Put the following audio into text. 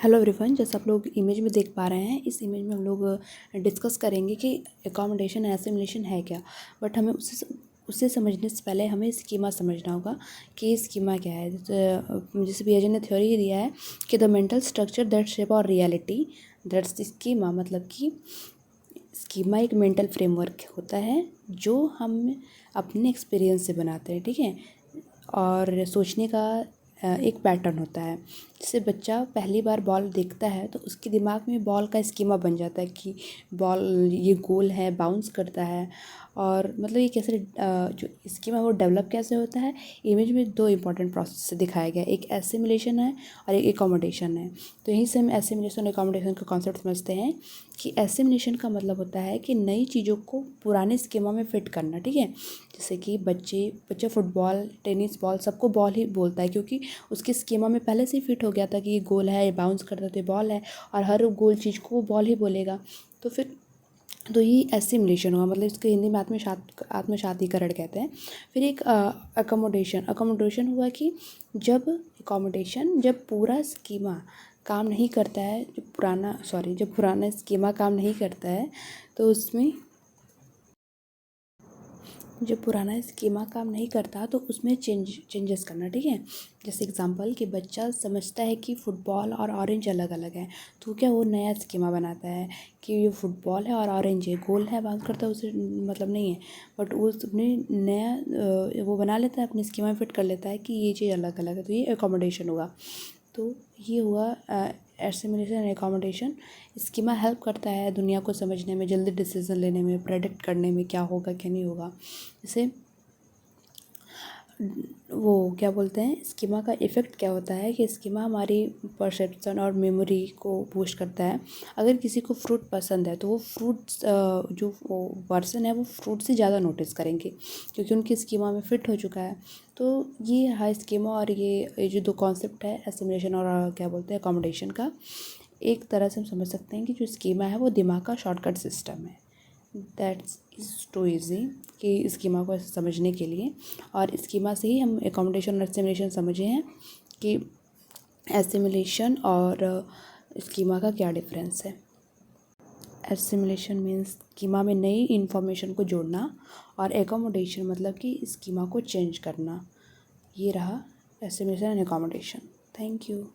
Hello everyone, जैसे आप लोग इमेज में देख पा रहे हैं, इस इमेज में हम लोग डिस्कस करेंगे कि अकोमोडेशन एसिमिलेशन है क्या। बट हमें उससे समझने से पहले हमें स्कीमा समझना होगा कि स्कीमा क्या है। जैसे पियाजे ने थ्योरी ही दिया है कि the mental structure that shape और रियलिटी दैट्स स्कीमा। मतलब कि स्कीमा एक मेंटल फ्रेमवर्क होता है जो हम अपने एक्सपीरियंस से बनाते हैं, ठीक है। और सोचने का एक पैटर्न होता है। जैसे बच्चा पहली बार बॉल देखता है तो उसके दिमाग में बॉल का स्कीमा बन जाता है कि बॉल ये गोल है, बाउंस करता है। और मतलब ये कैसे जो स्कीमा वो डेवलप कैसे होता है। इमेज में दो इंपॉर्टेंट प्रोसेस से दिखाया गया, एक एसिमिलेशन है और एक एकोमोडेशन है। तो यहीं से हम एसिमिलेशन और एकोमोडेशन का कॉन्सेप्ट समझते हैं कि एसिमिलेशन का मतलब होता है कि नई चीज़ों को पुराने स्कीमा में फिट करना, ठीक है। जैसे कि बच्चा फुटबॉल, टेनिस बॉल सबको बॉल ही बोलता है क्योंकि उसके स्कीमा में पहले से ही फिट हो गया था कि ये गोल है, ये बाउंस करता तो ये बॉल है, और हर गोल चीज़ को वो बॉल ही बोलेगा। तो ये एसिमिलेशन हुआ, मतलब इसको हिंदी में आत्मसातीकरण कहते हैं। फिर एक अकोमोडेशन हुआ कि जब पूरा स्कीमा काम नहीं करता है, जब पुराना स्कीमा काम नहीं करता है तो उसमें जब पुराना स्कीमा काम नहीं करता तो उसमें चेंजेस करना, ठीक है। जैसे एग्जांपल कि बच्चा समझता है कि फ़ुटबॉल और ऑरेंज अलग अलग है, तो क्या वो नया स्कीमा बनाता है कि ये फुटबॉल है और ऑरेंज है, गोल है, बाउंस करता है, उसे मतलब नहीं है। बट वो अपने नया वो बना लेता है, अपने स्कीमा में फिट कर लेता है कि ये चीज़ अलग अलग है, तो ये एकोमोडेशन होगा। तो ये हुआ assimilation and accommodation. Schema help करता है दुनिया को समझने में, जल्दी डिसीजन लेने में, प्रेडिक्ट करने में क्या होगा क्या नहीं होगा। जैसे वो क्या बोलते हैं, स्कीमा का इफ़ेक्ट क्या होता है कि स्कीमा हमारी परसेप्शन और मेमोरी को बूस्ट करता है। अगर किसी को फ्रूट पसंद है तो वो फ्रूट्स जो वो पर्सन है वो फ्रूट से ज़्यादा नोटिस करेंगे क्योंकि उनकी स्कीमा में फ़िट हो चुका है। तो ये है स्कीमा, और ये जो दो कॉन्सेप्ट है एसिमिलेशन और क्या बोलते हैं अकोमोडेशन का, एक तरह से हम समझ सकते हैं कि जो स्कीमा है वो दिमाग का शॉर्टकट सिस्टम है। दैट्स इज़ टू ईज़ी कि स्कीमा को समझने के लिए। और स्कीमा से ही हम एकोमोडेशन और एसिमिलेशन समझे हैं कि एसिमिलेशन और स्कीमा का क्या डिफरेंस है। एसिमिलेशन मीन्स स्कीमा में नई इन्फॉर्मेशन को जोड़ना, और एकोमोडेशन मतलब कि स्कीमा को चेंज करना। ये रहा assimilation and accommodation. Thank you.